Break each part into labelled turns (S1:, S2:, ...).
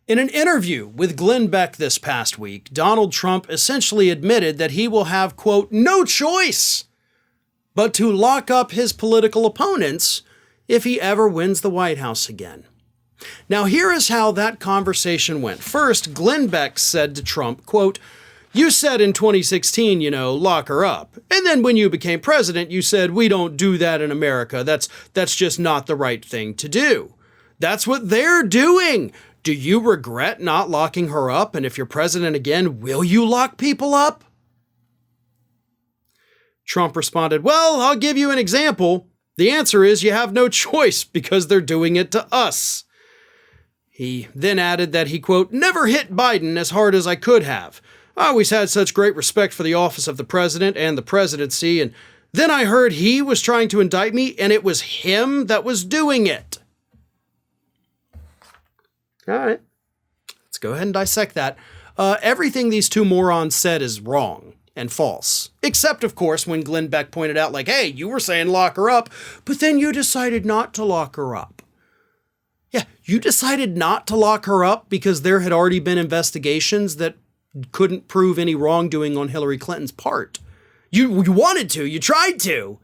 S1: In an interview with Glenn Beck this past week, Donald Trump essentially admitted that he will have, quote, no choice but to lock up his political opponents if he ever wins the White House again. Now, here is how that conversation went. First, Glenn Beck said to Trump, quote, you said in 2016, lock her up. And then when you became president, you said, we don't do that in America. That's just not the right thing to do. That's what they're doing. Do you regret not locking her up? And if you're president again, will you lock people up? Trump responded, well, I'll give you an example. The answer is you have no choice because they're doing it to us. He then added that he, quote, never hit Biden as hard as I could have. I always had such great respect for the office of the president and the presidency. And then I heard he was trying to indict me and it was him that was doing it. All right, let's go ahead and dissect that. Everything these two morons said is wrong and false. Except, of course, when Glenn Beck pointed out, like, hey, you were saying lock her up, but then you decided not to lock her up. Yeah, you decided not to lock her up because there had already been investigations that couldn't prove any wrongdoing on Hillary Clinton's part. You wanted to, you tried to,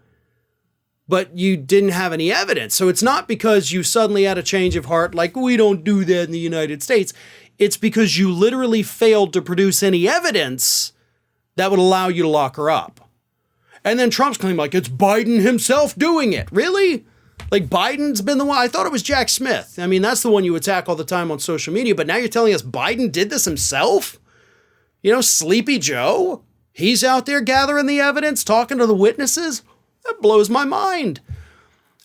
S1: but you didn't have any evidence. So it's not because you suddenly had a change of heart, like we don't do that in the United States. It's because you literally failed to produce any evidence that would allow you to lock her up. And then Trump's claim, like, it's Biden himself doing it. Really? Like, Biden's been the one? I thought it was Jack Smith. I mean, that's the one you attack all the time on social media, but now you're telling us Biden did this himself? Sleepy Joe? He's out there gathering the evidence, talking to the witnesses? That blows my mind.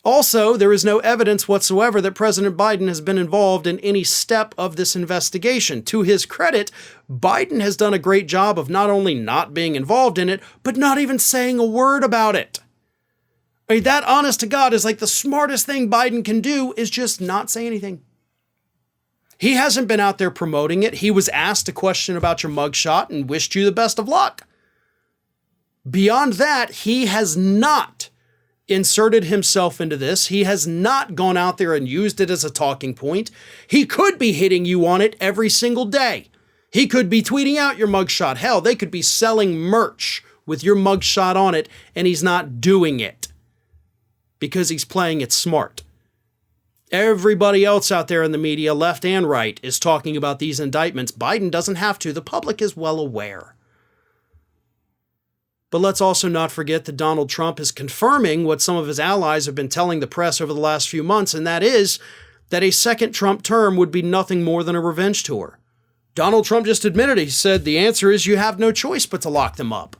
S1: Also, there is no evidence whatsoever that President Biden has been involved in any step of this investigation. To his credit, Biden has done a great job of not only not being involved in it, but not even saying a word about it. I mean, that, honest to God, is like the smartest thing Biden can do is just not say anything. He hasn't been out there promoting it. He was asked a question about your mugshot and wished you the best of luck. Beyond that, he has not inserted himself into this. He has not gone out there and used it as a talking point. He could be hitting you on it every single day. He could be tweeting out your mugshot. Hell, they could be selling merch with your mugshot on it, and he's not doing it because he's playing it smart. Everybody else out there in the media, left and right, is talking about these indictments. Biden doesn't have to. The public is well aware. But let's also not forget that Donald Trump is confirming what some of his allies have been telling the press over the last few months, and that is that a second Trump term would be nothing more than a revenge tour. Donald Trump just admitted it. He said the answer is you have no choice but to lock them up.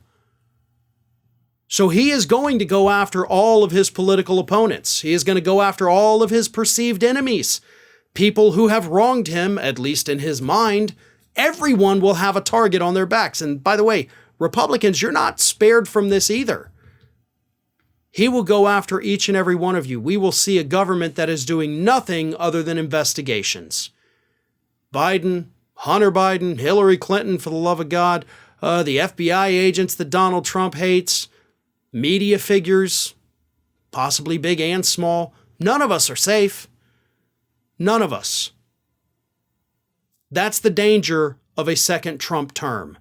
S1: So he is going to go after all of his political opponents. He is going to go after all of his perceived enemies, people who have wronged him, at least in his mind. Everyone will have a target on their backs. And by the way, Republicans, you're not spared from this either. He will go after each and every one of you. We will see a government that is doing nothing other than investigations. Biden, Hunter Biden, Hillary Clinton, for the love of God, the FBI agents that Donald Trump hates, media figures, possibly big and small. None of us are safe. None of us. That's the danger of a second Trump term.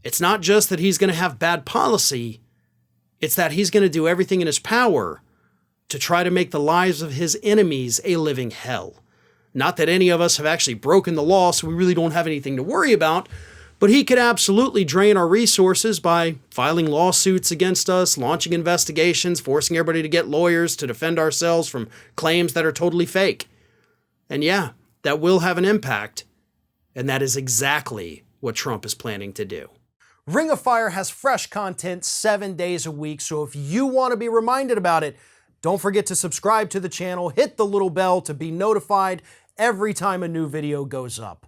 S1: It's not just that he's going to have bad policy. It's that he's going to do everything in his power to try to make the lives of his enemies a living hell. Not that any of us have actually broken the law, so we really don't have anything to worry about, but he could absolutely drain our resources by filing lawsuits against us, launching investigations, forcing everybody to get lawyers to defend ourselves from claims that are totally fake. And yeah, that will have an impact, and that is exactly what Trump is planning to do. Ring of Fire has fresh content 7 days a week, so if you want to be reminded about it, don't forget to subscribe to the channel, hit the little bell to be notified every time a new video goes up.